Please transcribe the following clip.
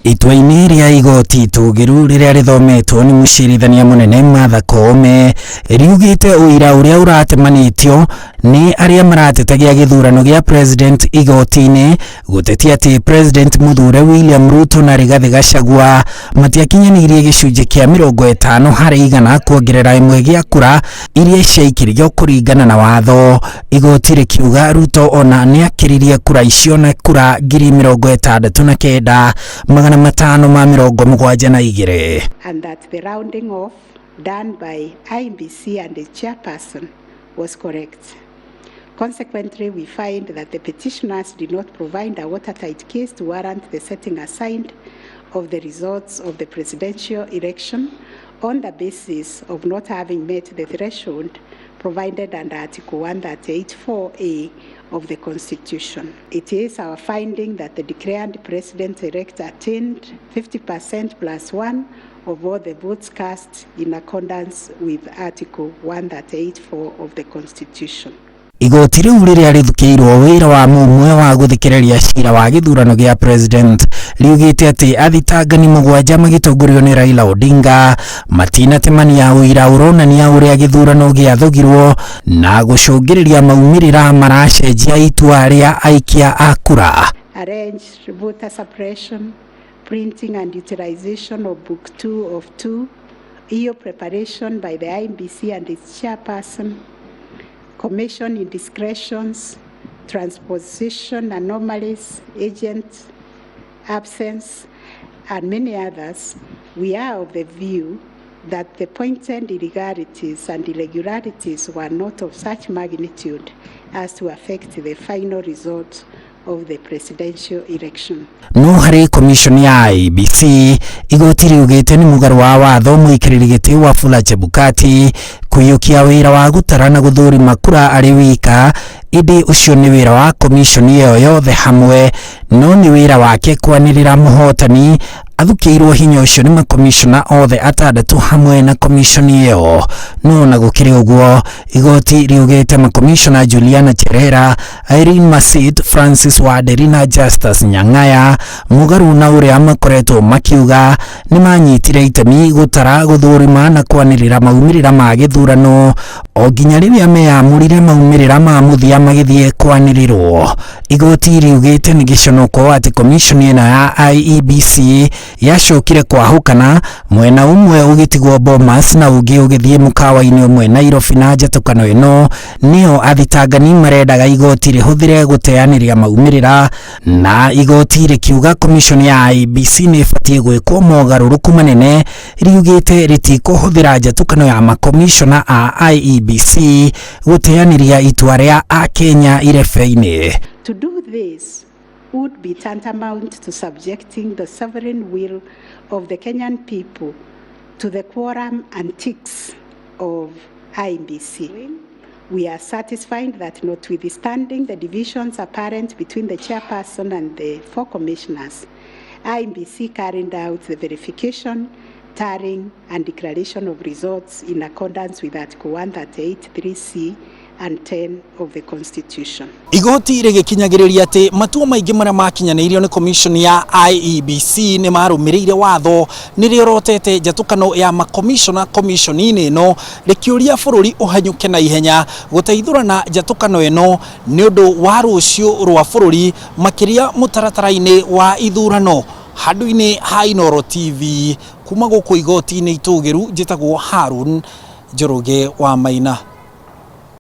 Itua-inĩ rĩa igoti itũgĩru rĩrĩa rĩthometwo nĩ mũcirithania mũnene Martha Koome riugĩte ũira ũrĩa ũratemanĩtio nĩ arĩa maratetagia gĩthurano gĩa president igoti-inĩ gũtetia atĩ President Mũthure William Ruto na Rigathi Gachagua matiakinyanĩirie gĩcunjĩ kĩa 50 harĩ igana kuongerera ĩmwe gĩa kura iria ciaikirio kũringana na watho. Igoti rĩkiuga Ruto ona nĩakĩririe kura icio na kura 69,572. And that the rounding off done by IBC and the chairperson was correct. Consequently, we find that the petitioners did not provide a watertight case to warrant the setting aside of the results of the presidential election on the basis of not having met the threshold provided under Article 138(4)(a) of the Constitution. It is our finding that the declared President-elect attained 50% plus 1 of all the votes cast in accordance with Article 138(4) of the Constitution. Igoti rĩu rĩrĩa rĩthukĩirwo wĩra wa mũmwe wa gũthikĩrĩria cira wa gĩthurano gĩa president riugĩte atĩ athitangani 7 magĩtongorio nĩ Raila Odinga matinatemania ũira ũronania ũrĩa gĩthurano gĩathogirwo na gũcũngĩrĩria maumĩrĩra maracenjia itua rĩa aikia a kura. Arranged voter suppression, printing and utilization of Book 2 of 2, EU preparation by the IBC and its chairperson, commission indiscretions, transposition anomalies, agent absence, and many others, we are of the view that the pointed irregularities and irregularities were not of such magnitude as to affect the final result of the presidential election. No harĩ commission ya IBC igoti riugĩte nĩ mũgarũ wa watho mũikarĩri gĩtĩ Wafula Chebukati kũiyũkia wĩra wa gũtara na gũthũrima kura arĩ wika. Ĩndĩ ũcio nĩ wĩra wa commission ĩyo yothe hamwe, no nĩ wĩra wake kwanĩrĩra mũhotani athukĩirwo hinya ũcio nĩ makomishona othe 6 hamwe na commission ĩyo. No na gũkĩrĩ ũguo igoti riugĩte makomishona Juliana Cherera, Irene Masit, Francis Waderi na Justus Nyang'aya mũgarũ na ũrĩa makoretwo makiuga nĩ manyitire itemi gũtara gũthũrima na kwanĩrĩra maumĩrĩra ma gĩthurano o nginya rĩrĩa meyamũrire maumĩrĩra ma mũthia magĩthiĩ kwanĩrĩrwo. Igoti riugĩte nĩ gĩconoko atĩ commission ĩno ya IEBC yacokire kwahũkana mwena ũmwe ũgĩtigwo Bomas na ũngĩ ũgĩthiĩ mũkawa-inĩ ũmwe Nairobi na njatũkano ĩno nĩyo athitangani marendaga igoti rĩhũthĩre gũteanĩria maumĩrĩra, na igoti rĩkiuga commission ya IEBC nĩ ĩbatiĩ gwĩkwo mogarũrũku manene. Riugĩte rĩtikũhũthĩra njatũkano ya makomishona a IEBC gũteanĩria itua rĩa Akenya irebe-inĩ. To do this would be tantamount to subjecting the sovereign will of the Kenyan people to the quorum and tics of IBC. We are satisfied that notwithstanding the divisions apparent between the chairperson and the 4 commissioners, IBC carried out the verification, tallying and declaration of results in accordance with Article 138(3)(c) and 10 of the Constitution. Igoti rĩgĩkinyagĩrĩria atĩ matua maingĩ marĩa makinyanĩirio nĩ commission ya IEBC nĩ marũmĩrĩire watho nĩrĩorotete njatũkano ya makomishona commission-inĩ ĩno rĩkĩũria bũrũri ũhanyũke na ihenya gũteithũrana njatũkano ĩno nĩ ũndũ wa rũciũ rwa bũrũri makĩria mũtaratara-inĩ wa ithurano. Handũ-inĩ ha Inooro TV kuma gũkũ igoti-inĩ itũgĩru njĩtagwo Harun Njoroge wa Maina.